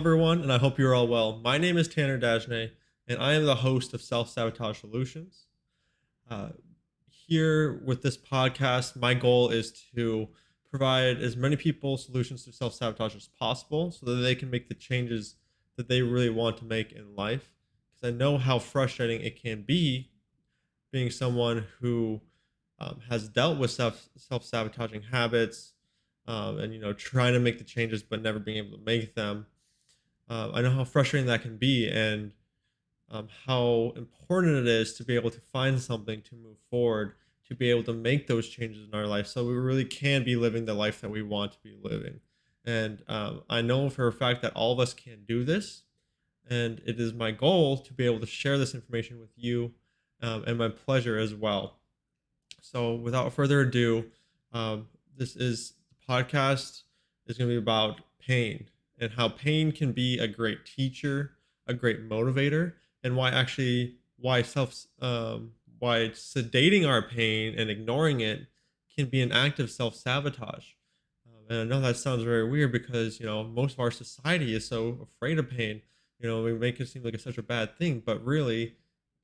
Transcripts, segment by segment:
everyone, and I hope you're all well. My name is Tanner Dagenais, and I am the host of Self-Sabotage Solutions. Uh, Here with this podcast, my goal is to provide as many people solutions to self-sabotage as possible so that they can make the changes that they really want to make in life. Because I know how frustrating it can be being someone who has dealt with self-sabotaging habits, and trying to make the changes but never being able to make them. I know how frustrating that can be, and how important it is to be able to find something to move forward, to be able to make those changes in our life so we really can be living the life that we want to be living. And I know for a fact that all of us can do this. And it is my goal to be able to share this information with you, and my pleasure as well. So, without further ado, this is the podcast is going to be about pain and how pain can be a great teacher, a great motivator, and why sedating our pain and ignoring it can be an act of self sabotage. And I know that sounds very weird because most of our society is so afraid of pain. We make it seem like it's such a bad thing, but really,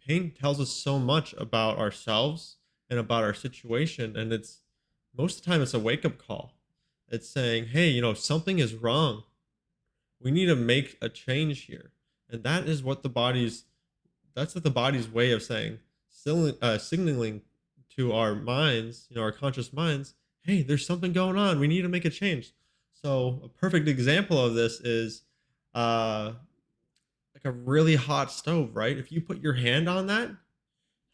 pain tells us so much about ourselves and about our situation. And it's most of the time it's a wake up call. It's saying, hey, something is wrong. We need to make a change here. And that's what the body's way of saying, signaling to our minds, our conscious minds, hey, there's something going on. We need to make a change. So a perfect example of this is uh, like a really hot stove, right? If you put your hand on that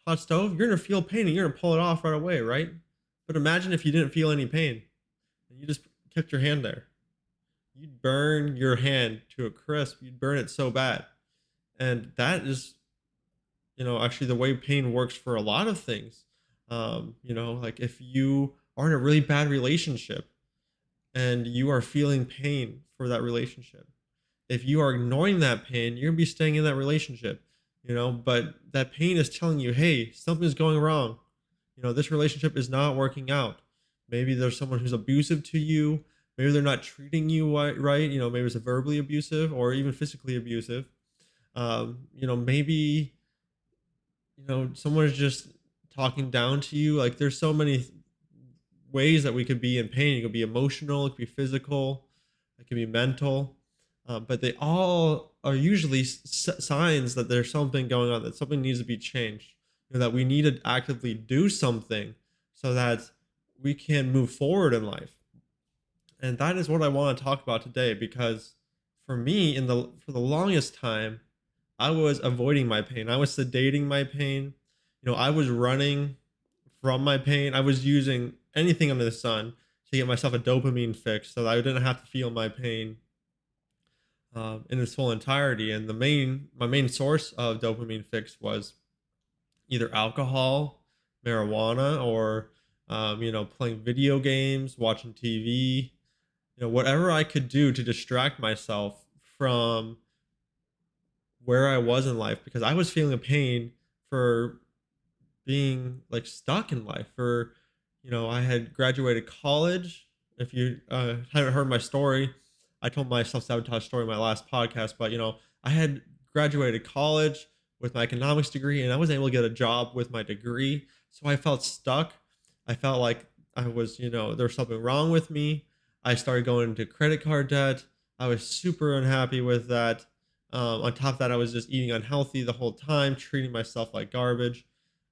hot stove, you're gonna feel pain and you're gonna pull it off right away, right? But imagine if you didn't feel any pain and you just kept your hand there. You'd burn your hand to a crisp. You'd burn it so bad. And that is, actually the way pain works for a lot of things. Like if you are in a really bad relationship and you are feeling pain for that relationship, if you are ignoring that pain, you're gonna be staying in that relationship, but that pain is telling you, hey, something's going wrong. This relationship is not working out. Maybe there's someone who's abusive to you. Maybe they're not treating you right. Maybe it's verbally abusive or even physically abusive. Maybe, someone is just talking down to you. Like there's so many ways that we could be in pain. It could be emotional, it could be physical, it could be mental. But they all are usually signs that there's something going on, that something needs to be changed, that we need to actively do something so that we can move forward in life. And that is what I want to talk about today, because for me, for the longest time, I was avoiding my pain. I was sedating my pain. I was running from my pain. I was using anything under the sun to get myself a dopamine fix so that I didn't have to feel my pain in its full entirety. And my main source of dopamine fix was either alcohol, marijuana, or playing video games, watching TV. Whatever I could do to distract myself from where I was in life, because I was feeling a pain for being like stuck in life. I had graduated college. If you haven't heard my story, I told my self sabotage story in my last podcast, but I had graduated college with my economics degree and I wasn't able to get a job with my degree. So I felt stuck. I felt like I was, there was something wrong with me. I started going into credit card debt. I was super unhappy with that. On top of that, I was just eating unhealthy the whole time, treating myself like garbage.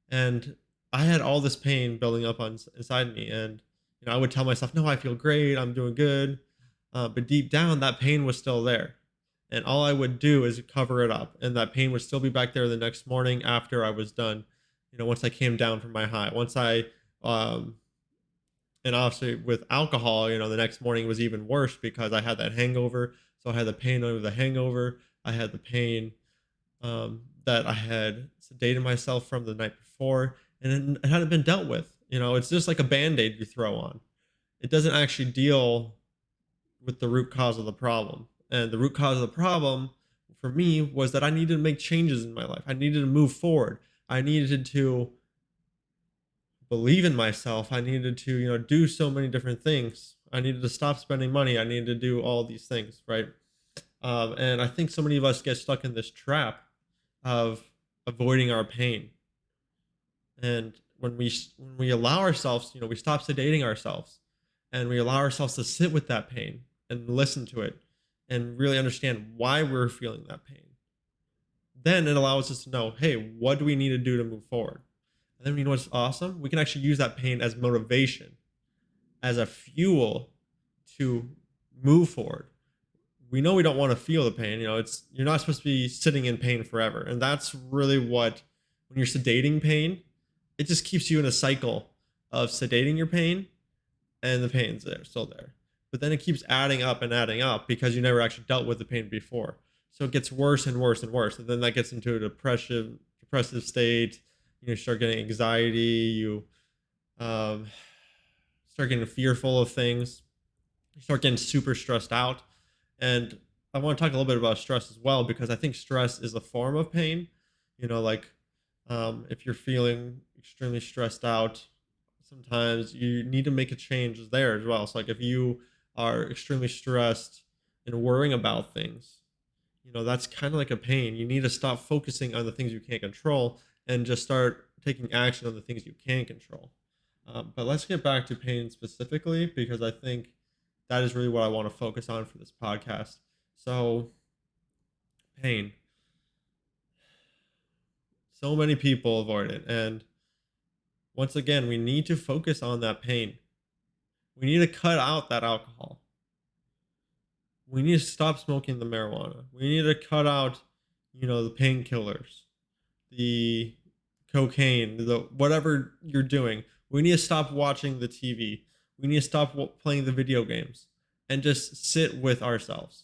And I had all this pain building up inside me. And, I would tell myself, no, I feel great. I'm doing good. But deep down, that pain was still there. And all I would do is cover it up. And that pain would still be back there the next morning after I was done. Once I came down from my high, um, and obviously with alcohol, the next morning was even worse because I had that hangover. So I had the pain over the hangover. I had the pain that I had sedated myself from the night before, and it hadn't been dealt with. It's just like a band-aid you throw on. It doesn't actually deal with the root cause of the problem. And the root cause of the problem for me was that I needed to make changes in my life. I needed to move forward. I needed to believe in myself. I needed to, do so many different things. I needed to stop spending money. I needed to do all these things, right? And I think so many of us get stuck in this trap of avoiding our pain. And when we allow ourselves, we stop sedating ourselves, and we allow ourselves to sit with that pain and listen to it and really understand why we're feeling that pain. Then it allows us to know, hey, what do we need to do to move forward? And then you know what's awesome? We can actually use that pain as motivation, as a fuel to move forward. We know we don't want to feel the pain. It's you're not supposed to be sitting in pain forever. And that's really what when you're sedating pain, it just keeps you in a cycle of sedating your pain and the pain's there, still there. But then it keeps adding up because you never actually dealt with the pain before. So it gets worse and worse and worse. And then that gets into a depressive state. You start getting anxiety, you um, start getting fearful of things, you start getting super stressed out. And I want to talk a little bit about stress as well, because I think stress is a form of pain. Like if you're feeling extremely stressed out, sometimes you need to make a change there as well. So, like if you are extremely stressed and worrying about things, that's kind of like a pain. You need to stop focusing on the things you can't control and just start taking action on the things you can control. But let's get back to pain specifically, because I think that is really what I want to focus on for this podcast. So, pain. So many people avoid it. And once again, we need to focus on that pain. We need to cut out that alcohol. We need to stop smoking the marijuana. We need to cut out, the painkillers, the cocaine, the whatever you're doing. We need to stop watching the TV. We need to stop playing the video games and just sit with ourselves.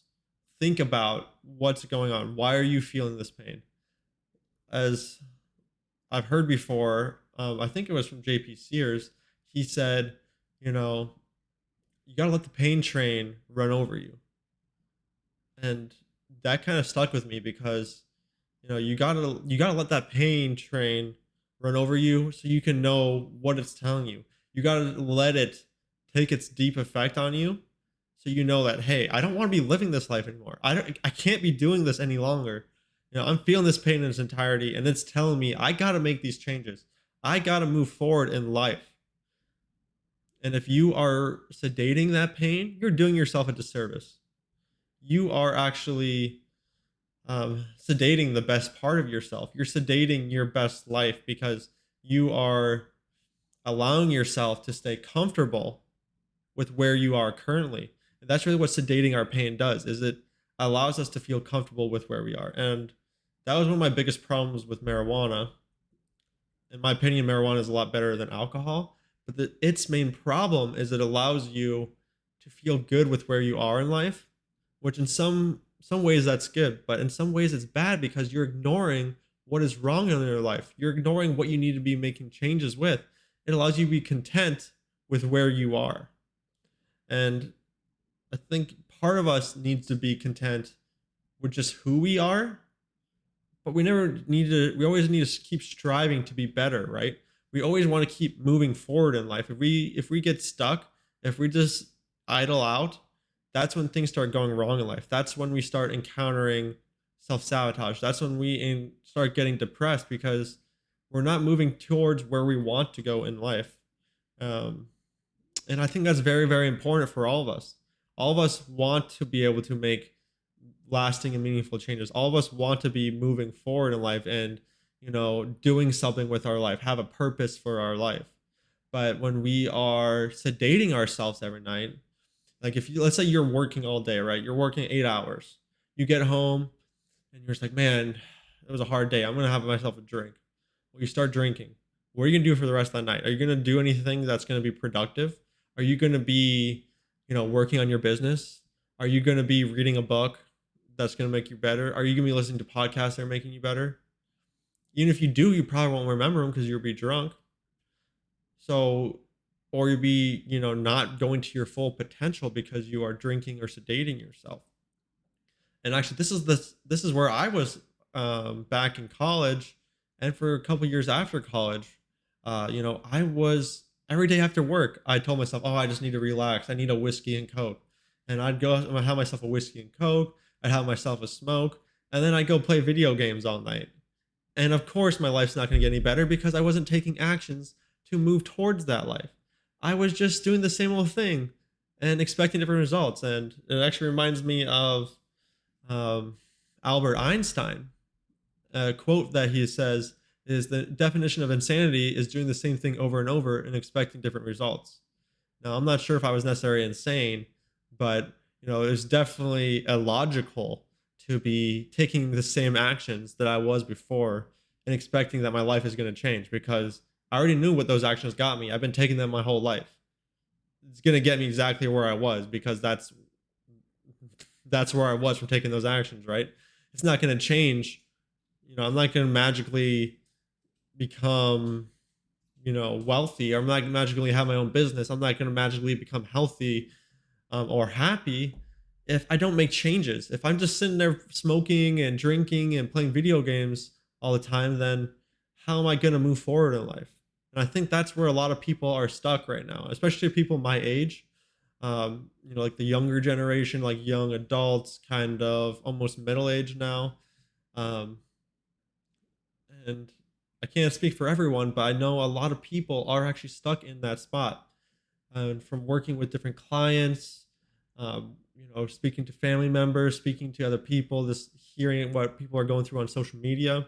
Think about what's going on. Why are you feeling this pain? As I've heard before, I think it was from JP Sears. He said, you know, you got to let the pain train run over you. And that kind of stuck with me because, you gotta let that pain train run over you so you can know what it's telling you. You gotta let it take its deep effect on you, so you know that, hey, I don't want to be living this life anymore. I can't be doing this any longer. I'm feeling this pain in its entirety, and it's telling me I gotta make these changes. I gotta move forward in life. And if you are sedating that pain, you're doing yourself a disservice. You are actually sedating the best part of yourself. You're sedating your best life because you are allowing yourself to stay comfortable with where you are currently. And that's really what sedating our pain does, is it allows us to feel comfortable with where we are. And that was one of my biggest problems with marijuana. In my opinion, marijuana is a lot better than alcohol, but its main problem is it allows you to feel good with where you are in life, which in some ways that's good, but in some ways it's bad because you're ignoring what is wrong in your life. You're ignoring what you need to be making changes with. It allows you to be content with where you are. And I think part of us needs to be content with just who we are, but we always need to keep striving to be better, right? We always want to keep moving forward in life. If we get stuck, if we just idle out, that's when things start going wrong in life. That's when we start encountering self-sabotage. That's when we start getting depressed because we're not moving towards where we want to go in life. Um, and I think that's very, very important for all of us. All of us want to be able to make lasting and meaningful changes. All of us want to be moving forward in life and, doing something with our life, have a purpose for our life. But when we are sedating ourselves every night, like if you, let's say you're working all day, right? You're working 8 hours. You get home and you're just like, man, it was a hard day. I'm going to have myself a drink. Well, you start drinking. What are you going to do for the rest of the night? Are you going to do anything that's going to be productive? Are you going to be, working on your business? Are you going to be reading a book that's going to make you better? Are you going to be listening to podcasts that are making you better? Even if you do, you probably won't remember them because you'll be drunk. So, or you'll be, not going to your full potential because you are drinking or sedating yourself. And actually, this is where I was back in college, and for a couple years after college. I was every day after work. I told myself, "Oh, I just need to relax. I need a whiskey and coke," and I'd have myself a whiskey and coke. I'd have myself a smoke, and then I'd go play video games all night. And of course, my life's not going to get any better because I wasn't taking actions to move towards that life. I was just doing the same old thing and expecting different results. And it actually reminds me of um, Albert Einstein. A quote that he says is the definition of insanity is doing the same thing over and over and expecting different results. Now, I'm not sure if I was necessarily insane, but it was definitely illogical to be taking the same actions that I was before and expecting that my life is going to change because I already knew what those actions got me. I've been taking them my whole life. It's going to get me exactly where I was because that's where I was from taking those actions, right? It's not going to change. I'm not going to magically become wealthy. I'm not gonna magically have my own business. I'm not going to magically become healthy or happy if I don't make changes. If I'm just sitting there smoking and drinking and playing video games all the time, then how am I going to move forward in life? And I think that's where a lot of people are stuck right now, especially people my age. Like the younger generation, like young adults, kind of almost middle age now. Um, and I can't speak for everyone, but I know a lot of people are actually stuck in that spot. And from working with different clients, speaking to family members, speaking to other people, just hearing what people are going through on social media,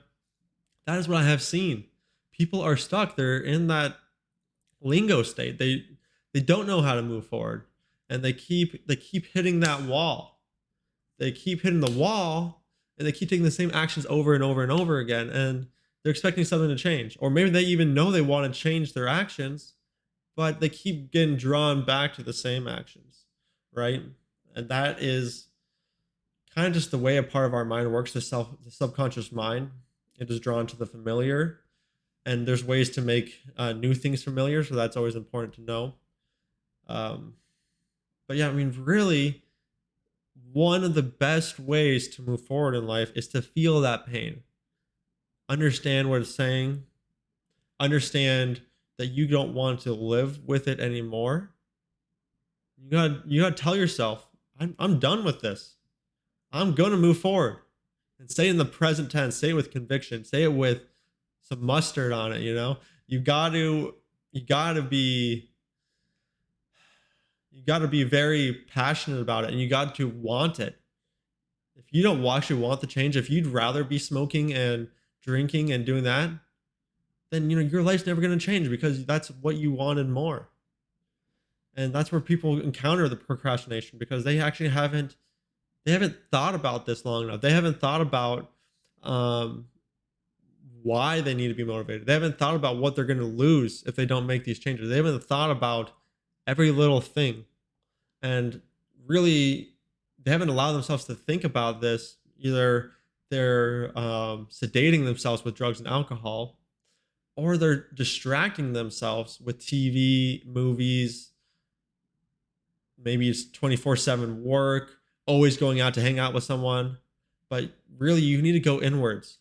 that is what I have seen. People are stuck. They're in that lingo state. They don't know how to move forward, and they keep hitting that wall. They keep hitting the wall, and they keep taking the same actions over and over and over again, and they're expecting something to change. Or maybe they even know they want to change their actions, but they keep getting drawn back to the same actions, right? And that is kind of just the way a part of our mind works. The subconscious mind, it is drawn to the familiar, and there's ways to make new things familiar. So that's always important to know. Um, but yeah, I mean, really, one of the best ways to move forward in life is to feel that pain, understand what it's saying, understand that you don't want to live with it anymore. You gotta tell yourself, I'm done with this. I'm gonna move forward. And say in the present tense, say it with conviction, say it with some mustard on it, You gotta you gotta be you gotta be very passionate about it and you got to want it. If you don't actually want the change, if you'd rather be smoking and drinking and doing that, then your life's never gonna change because that's what you wanted more. And that's where people encounter the procrastination because they haven't thought about this long enough. They haven't thought about um, why they need to be motivated. They haven't thought about what they're going to lose if they don't make these changes. They haven't thought about every little thing. And really, they haven't allowed themselves to think about this. Either they're sedating themselves with drugs and alcohol, or they're distracting themselves with TV, movies. Maybe it's 24/7 work, always going out to hang out with someone. But really, you need to go inwards.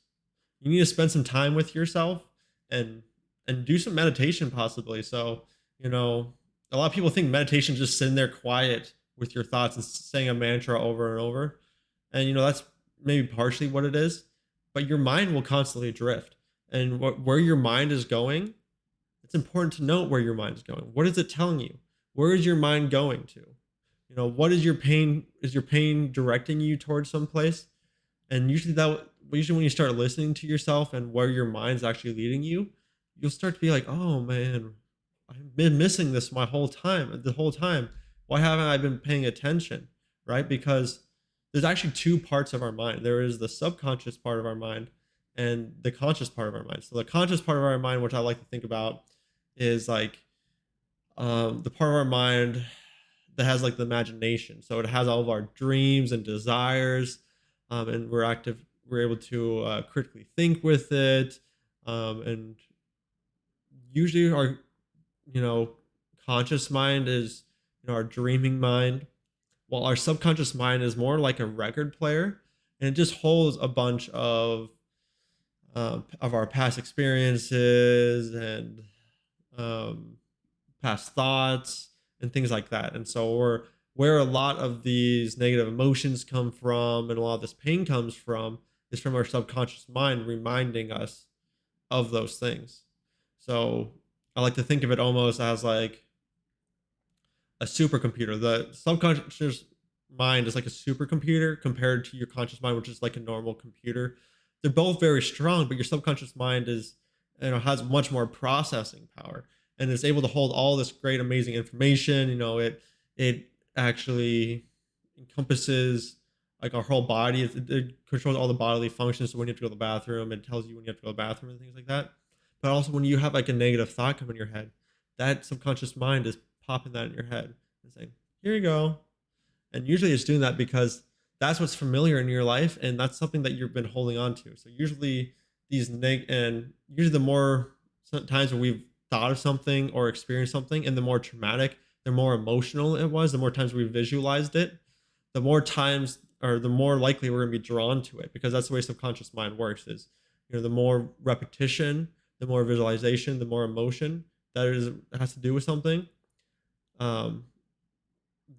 You need to spend some time with yourself and do some meditation possibly. So, you know, a lot of people think meditation is just sitting there quiet with your thoughts and saying a mantra over and over. And that's maybe partially what it is, but your mind will constantly drift. And where your mind is going, it's important to note where your mind is going. What is it telling you? Where is your mind going to? What is your pain? Is your pain directing you towards some place? And usually when you start listening to yourself and where your mind's actually leading you, you'll start to be like, oh man, I've been missing this the whole time. Why haven't I been paying attention? Right? Because there's actually two parts of our mind. There is the subconscious part of our mind and the conscious part of our mind. So the conscious part of our mind, which I like to think about, is like the part of our mind that has like the imagination. So it has all of our dreams and desires, and we're active. We're able to critically think with it, and usually our you know conscious mind is our dreaming mind, while our subconscious mind is more like a record player, and it just holds a bunch of our past experiences and um, past thoughts and things like that. And so where a lot of these negative emotions come from and a lot of this pain comes from is from our subconscious mind reminding us of those things. So I like to think of it almost as like a supercomputer. The subconscious mind is like a supercomputer compared to your conscious mind, which is like a normal computer. They're both very strong, but your subconscious mind is, has much more processing power and is able to hold all this great, amazing information. It actually encompasses like our whole body. It controls all the bodily functions. So when you have to go to the bathroom, it tells you when you have to go to the bathroom and things like that. But also when you have like a negative thought come in your head, that subconscious mind is popping that in your head and saying, "Here you go." And usually it's doing that because that's what's familiar in your life and that's something that you've been holding on to. So usually and usually the more times when we've thought of something or experienced something and the more traumatic, the more emotional it was, the more times we visualized it, the more times or the more likely we're going to be drawn to it because that's the way subconscious mind works is, the more repetition, the more visualization, the more emotion has to do with something. Um,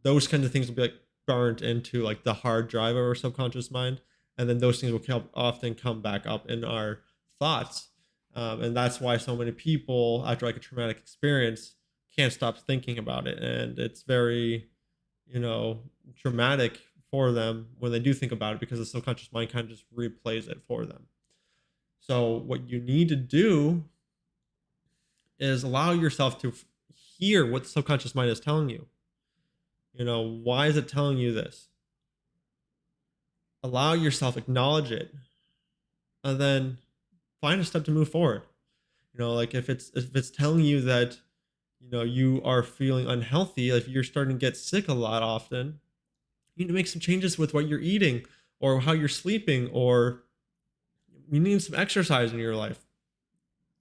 those kinds of things will be like burnt into like the hard drive of our subconscious mind, and then those things will often come back up in our thoughts, and that's why so many people after like a traumatic experience can't stop thinking about it, and it's very you know traumatic for them when they do think about it because the subconscious mind kind of just replays it for them. So what you need to do is allow yourself to hear what the subconscious mind is telling you. Why is it telling you this? Allow yourself, acknowledge it, and then find a step to move forward. Like if it's telling you that you are feeling unhealthy, if you're starting to get sick a lot often, you need to make some changes with what you're eating or how you're sleeping, or you need some exercise in your life.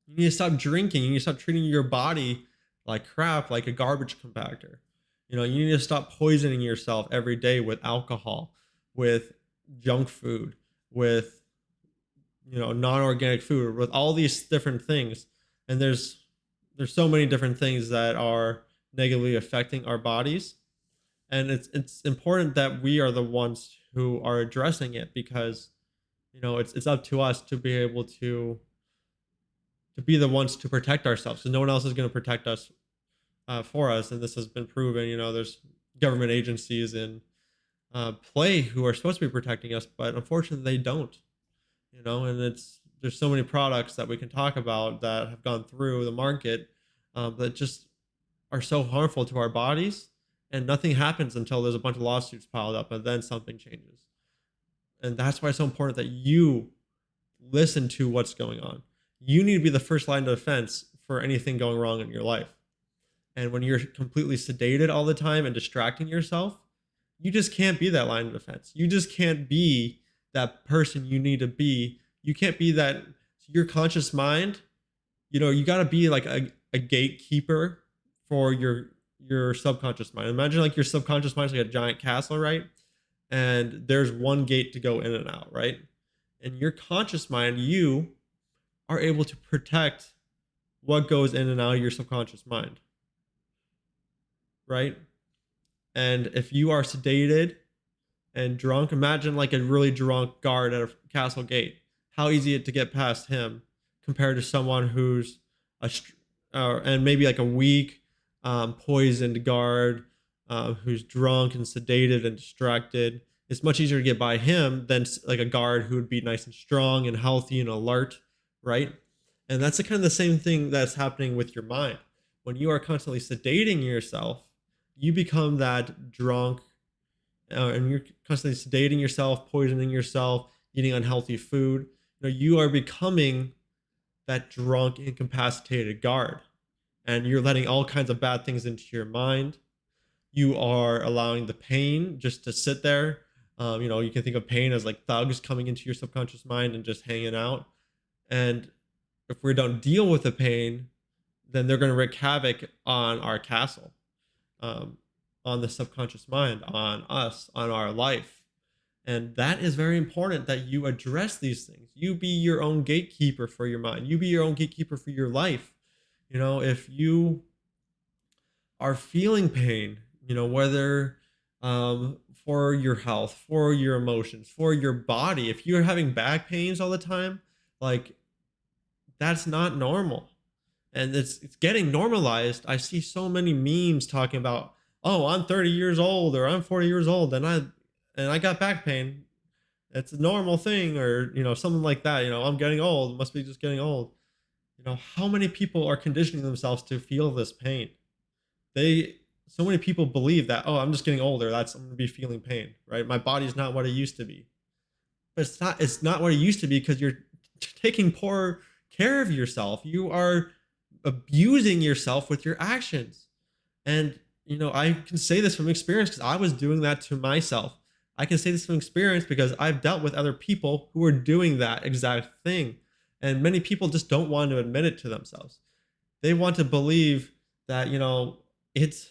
You need to stop drinking. You need to stop treating your body like crap, like a garbage compactor. You need to stop poisoning yourself every day with alcohol, with junk food, with non-organic food, with all these different things. And there's so many different things that are negatively affecting our bodies. And it's important that we are the ones who are addressing it because it's up to us to be able to be the ones to protect ourselves. So no one else is going to protect us for us, and this has been proven. There's government agencies in play who are supposed to be protecting us, but unfortunately they don't. And there's so many products that we can talk about that have gone through the market that just are so harmful to our bodies, and nothing happens until there's a bunch of lawsuits piled up, and then something changes. And that's why it's so important that you listen to what's going on. You need to be the first line of defense for anything going wrong in your life. And when you're completely sedated all the time and distracting yourself, you just can't be that line of defense. You just can't be that person you need to be. You can't be that your conscious mind. You got to be like a gatekeeper for your subconscious mind. Imagine like your subconscious mind is like a giant castle, right? And there's one gate to go in and out, right? And your conscious mind, you are able to protect what goes in and out of your subconscious mind, right? And if you are sedated and drunk, imagine like a really drunk guard at a castle gate. How easy it to get past him compared to someone who's and maybe like a weak, poisoned guard who's drunk and sedated and distracted. It's much easier to get by him than like a guard who would be nice and strong and healthy and alert, right? And that's the kind of the same thing that's happening with your mind. When you are constantly sedating yourself, you become that drunk, and you're constantly sedating yourself, poisoning yourself, eating unhealthy food. You are becoming that drunk, incapacitated guard, and you're letting all kinds of bad things into your mind. You are allowing the pain just to sit there. You can think of pain as like thugs coming into your subconscious mind and just hanging out. And if we don't deal with the pain, then they're going to wreak havoc on our castle, um, on the subconscious mind, on us, on our life. And that is very important that you address these things. You be your own gatekeeper for your mind. You be your own gatekeeper for your life. If you are feeling pain, whether for your health, for your emotions, for your body. If you're having back pains all the time, like that's not normal. And it's getting normalized. I see so many memes talking about, "Oh, I'm 30 years old or I'm 40 years old and I got back pain. It's a normal thing," or, something like that, "I'm getting old, must be just getting old." How many people are conditioning themselves to feel this pain? They So many people believe that, "Oh, I'm just getting older, I'm gonna be feeling pain, right? My body's not what it used to be." But it's not what it used to be because you're taking poor care of yourself. You are abusing yourself with your actions. And I can say this from experience because I was doing that to myself. I can say this from experience because I've dealt with other people who are doing that exact thing. And many people just don't want to admit it to themselves. They want to believe that, it's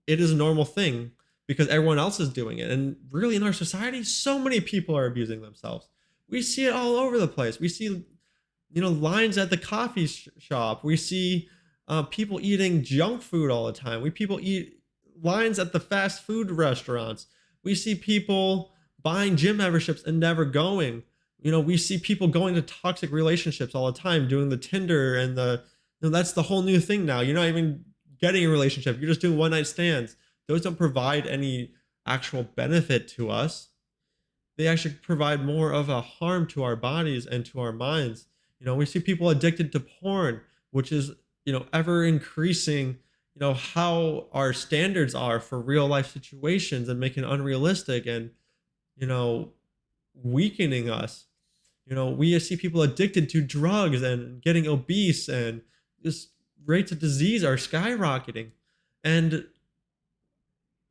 it is a normal thing because everyone else is doing it. And really in our society, so many people are abusing themselves. We see it all over the place. We see, lines at the coffee shop. We see people eating junk food all the time. We people eat lines at the fast food restaurants. We see people buying gym memberships and never going. We see people going to toxic relationships all the time, doing the Tinder and that's the whole new thing now. You're not even getting a relationship. You're just doing one night stands. Those don't provide any actual benefit to us. They actually provide more of a harm to our bodies and to our minds. We see people addicted to porn, which is, ever increasing, how our standards are for real life situations and making it unrealistic and, you know, weakening us. We see people addicted to drugs and getting obese and just rates of disease are skyrocketing. And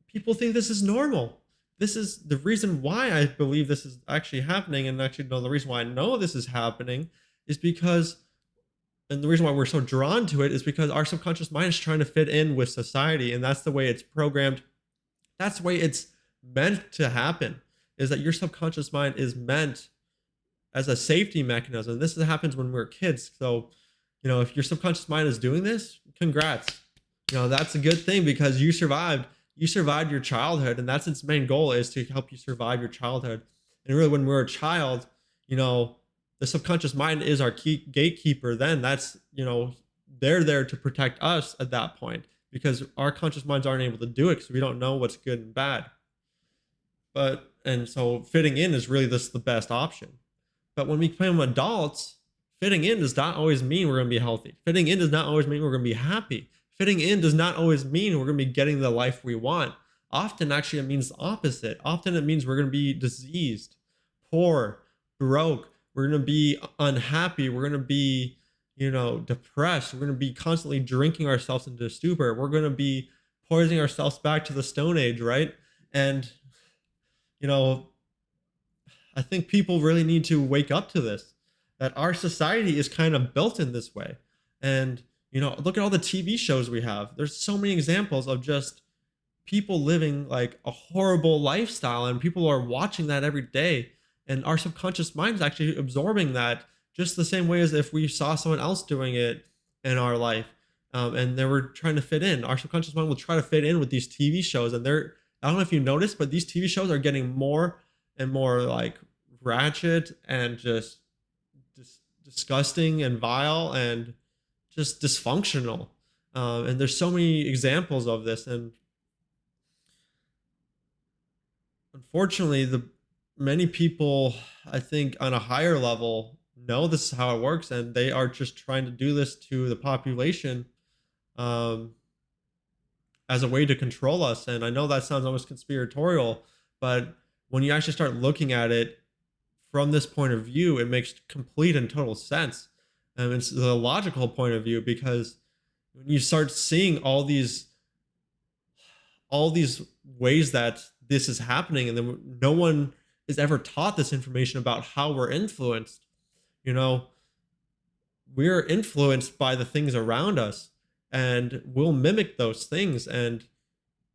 people think this is normal. This is the reason why I believe this is actually happening. And actually, no, the reason why I know this is happening is because, and the reason why we're so drawn to it is because our subconscious mind is trying to fit in with society. And that's the way it's programmed. That's the way it's meant to happen, is that your subconscious mind is meant as a safety mechanism. This happens when we're kids. So, if your subconscious mind is doing this, congrats. That's a good thing because you survived. You survived your childhood, and that's its main goal is to help you survive your childhood. And really, when we're a child, the subconscious mind is our key gatekeeper. Then they're there to protect us at that point because our conscious minds aren't able to do it because we don't know what's good and bad. And so fitting in is really just the best option. But when we become adults, fitting in does not always mean we're going to be healthy. Fitting in does not always mean we're going to be happy. Fitting in does not always mean we're going to be getting the life we want. Often, actually, it means the opposite. Often, it means we're going to be diseased, poor, broke. We're going to be unhappy. We're going to be, depressed. We're going to be constantly drinking ourselves into a stupor. We're going to be poisoning ourselves back to the Stone Age, right? And, you know, I think people really need to wake up to this, that our society is kind of built in this way. And, look at all the TV shows we have. There's so many examples of just people living like a horrible lifestyle, and people are watching that every day. And our subconscious mind is actually absorbing that just the same way as if we saw someone else doing it in our life. And they were trying to fit in. Our subconscious mind will try to fit in with these TV shows. And I don't know if you noticed, but these TV shows are getting more and more like ratchet and just disgusting and vile and just dysfunctional. And there's so many examples of this. And unfortunately, the many people, I think, on a higher level know this is how it works, and they are just trying to do this to the population um, as a way to control us. And I know that sounds almost conspiratorial, but when you actually start looking at it from this point of view, it makes complete and total sense. And it's the logical point of view because when you start seeing all these ways that this is happening, and then no one is ever taught this information about how we're influenced. You know, we're influenced by the things around us, and we'll mimic those things. And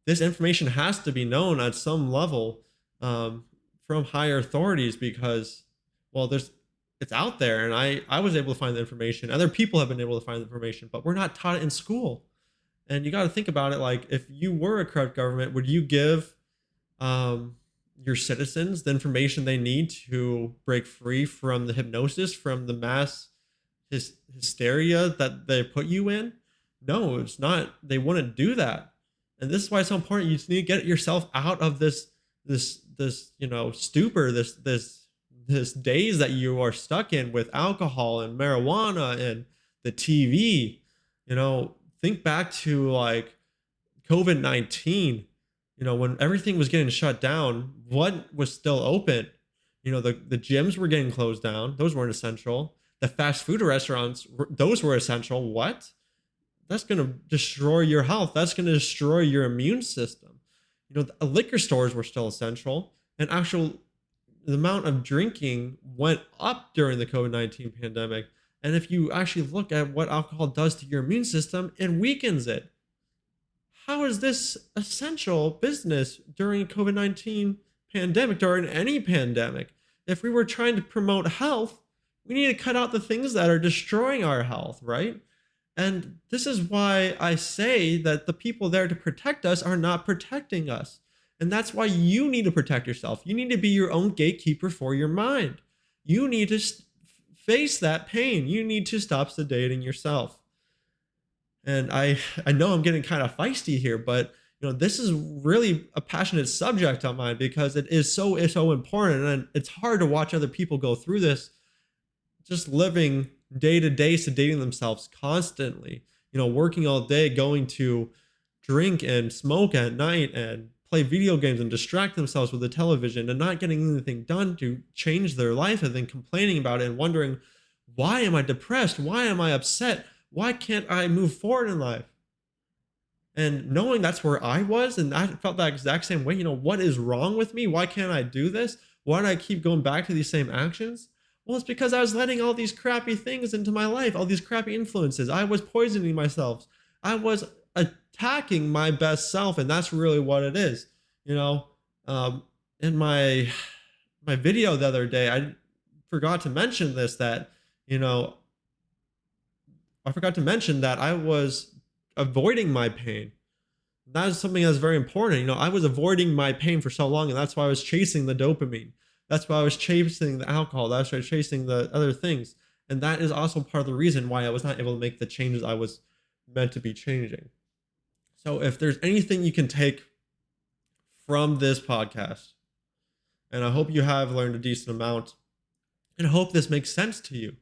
this information has to be known at some level from higher authorities because, well, it's out there, and I was able to find the information. Other people have been able to find the information, but we're not taught it in school. And you got to think about it like if you were a corrupt government, would you give um, your citizens the information they need to break free from the hypnosis, from the mass hysteria that they put you in? No, it's not. They wouldn't do that. And this is why it's so important. You just need to get yourself out of this stupor, this daze that you are stuck in with alcohol and marijuana and the TV. Think back to like COVID-19, when everything was getting shut down, what was still open? The gyms were getting closed down. Those weren't essential. The fast food restaurants, those were essential. What? That's going to destroy your health. That's going to destroy your immune system. The liquor stores were still essential. And the amount of drinking went up during the COVID-19 pandemic. And if you actually look at what alcohol does to your immune system, it weakens it. How is this essential business during COVID-19 pandemic, during any pandemic? If we were trying to promote health, we need to cut out the things that are destroying our health, right? And this is why I say that the people there to protect us are not protecting us. And that's why you need to protect yourself. You need to be your own gatekeeper for your mind. You need to face that pain. You need to stop sedating yourself. And I know I'm getting kind of feisty here, but this is really a passionate subject on mine because it's so important, and it's hard to watch other people go through this, just living day to day, sedating themselves constantly. Working all day, going to drink and smoke at night and play video games and distract themselves with the television and not getting anything done to change their life, and then complaining about it and wondering, why am I depressed? Why am I upset? Why can't I move forward in life? And knowing that's where I was, and I felt that exact same way, what is wrong with me? Why can't I do this? Why do I keep going back to these same actions? Well, it's because I was letting all these crappy things into my life, all these crappy influences. I was poisoning myself. I was attacking my best self, and that's really what it is. In my video the other day, I forgot to mention this, that I was avoiding my pain. That is something that's very important. I was avoiding my pain for so long, and that's why I was chasing the dopamine. That's why I was chasing the alcohol. That's why I was chasing the other things. And that is also part of the reason why I was not able to make the changes I was meant to be changing. So if there's anything you can take from this podcast, and I hope you have learned a decent amount, and I hope this makes sense to you.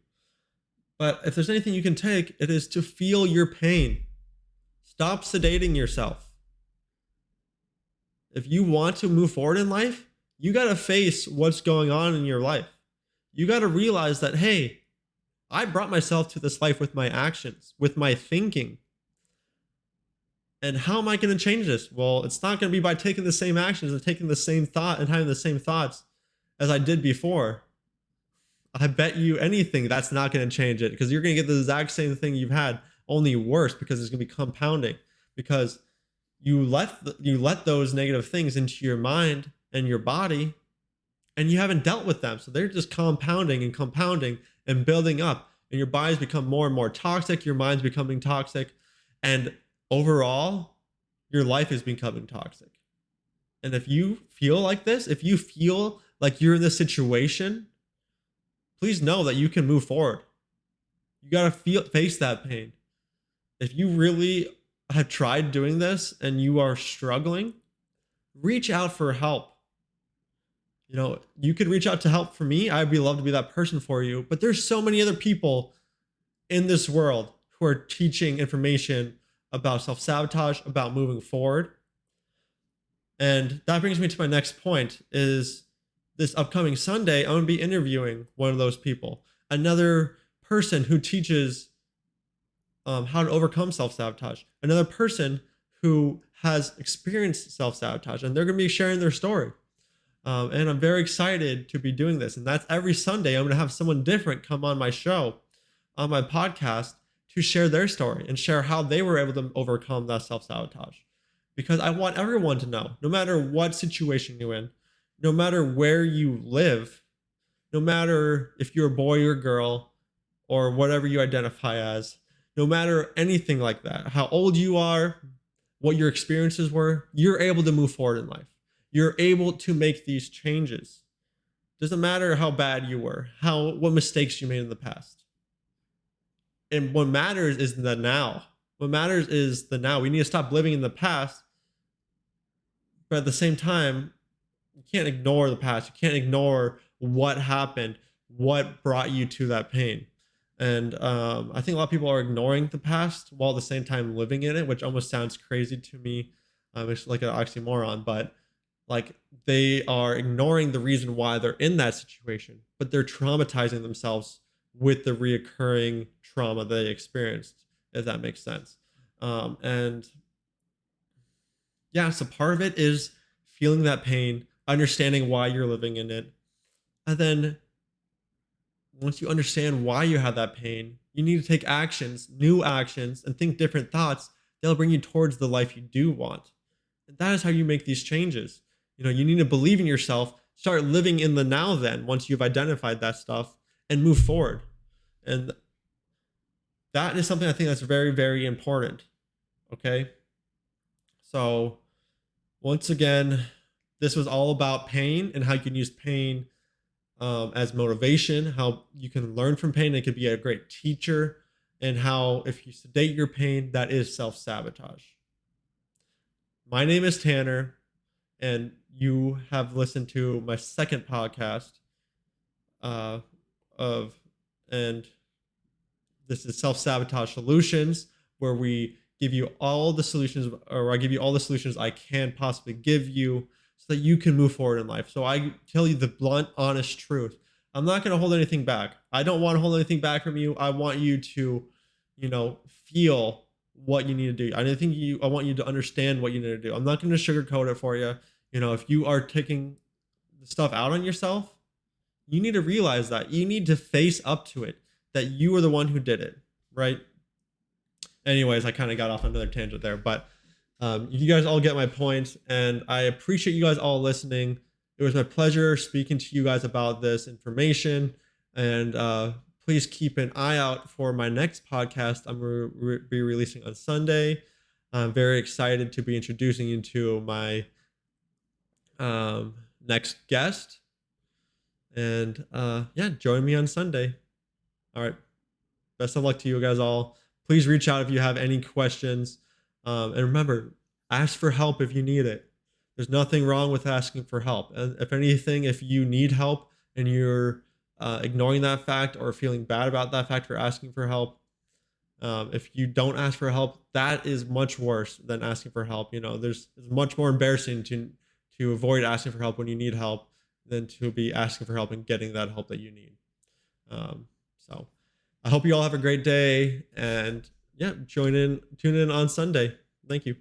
But if there's anything you can take, it is to feel your pain. Stop sedating yourself. If you want to move forward in life, you got to face what's going on in your life. You got to realize that, hey, I brought myself to this life with my actions, with my thinking. And how am I going to change this? Well, it's not going to be by taking the same actions and taking the same thought and having the same thoughts as I did before. I bet you anything that's not going to change it, because you're going to get the exact same thing you've had, only worse, because it's going to be compounding, because you let those negative things into your mind and your body, and you haven't dealt with them. So they're just compounding and building up, and your body's become more and more toxic. Your mind's becoming toxic, and overall, your life is becoming toxic. And if you feel like this, if you feel like you're in this situation, please know that you can move forward. You got to face that pain. If you really have tried doing this and you are struggling, reach out for help. You could reach out to help for me. I'd be love to be that person for you. But there's so many other people in this world who are teaching information about self-sabotage, about moving forward. And that brings me to my next point is, this upcoming Sunday, I'm going to be interviewing one of those people, another person who teaches how to overcome self-sabotage, another person who has experienced self-sabotage, and they're going to be sharing their story. And I'm very excited to be doing this. And that's every Sunday. I'm going to have someone different come on my show, on my podcast, to share their story and share how they were able to overcome that self-sabotage. Because I want everyone to know, no matter what situation you're in, no matter where you live, no matter if you're a boy or girl or whatever you identify as, no matter anything like that, how old you are, what your experiences were, you're able to move forward in life. you're able to make these changes. Doesn't matter how bad you were, what mistakes you made in the past. And what matters is the now. What matters is the now. We need to stop living in the past, but at the same time, you can't ignore the past. You can't ignore what happened, what brought you to that pain. And I think a lot of people are ignoring the past while at the same time living in it, which almost sounds crazy to me. It's like an oxymoron, but like they are ignoring the reason why they're in that situation, but they're traumatizing themselves with the reoccurring trauma they experienced, if that makes sense. And yeah, so part of it is feeling that pain, understanding why you're living in it. And then once you understand why you have that pain, you need to take actions, new actions, and think different thoughts that'll bring you towards the life you do want. And that is how you make these changes. You need to believe in yourself, start living in the now then, once you've identified that stuff, and move forward. And that is something I think that's very, very important. Okay. So once again, this was all about pain and how you can use pain as motivation, how you can learn from pain. It could be a great teacher, and how if you sedate your pain, that is self-sabotage. My name is Tanner, and you have listened to my second podcast uh, of, and this is Self-Sabotage Solutions, where we give you all the solutions, or I give you all the solutions I can possibly give you so that you can move forward in life. So I tell you the blunt, honest truth. I'm not going to hold anything back. I don't want to hold anything back from you. I want you to, feel what you need to do. I want you to understand what you need to do. I'm not going to sugarcoat it for you. If you are taking the stuff out on yourself, you need to realize that you need to face up to it, that you are the one who did it, right? Anyways, I kind of got off another tangent there, but you guys all get my point, and I appreciate you guys all listening. It was my pleasure speaking to you guys about this information, and please keep an eye out for my next podcast. I'm going to be releasing on Sunday. I'm very excited to be introducing you to my next guest, and yeah, join me on Sunday. All right. Best of luck to you guys all. Please reach out if you have any questions. And remember, ask for help if you need it. There's nothing wrong with asking for help. And if anything, if you need help and you're ignoring that fact or feeling bad about that fact for asking for help, if you don't ask for help, that is much worse than asking for help. It's much more embarrassing to avoid asking for help when you need help than to be asking for help and getting that help that you need. So I hope you all have a great day, and yeah, tune in on Sunday. Thank you.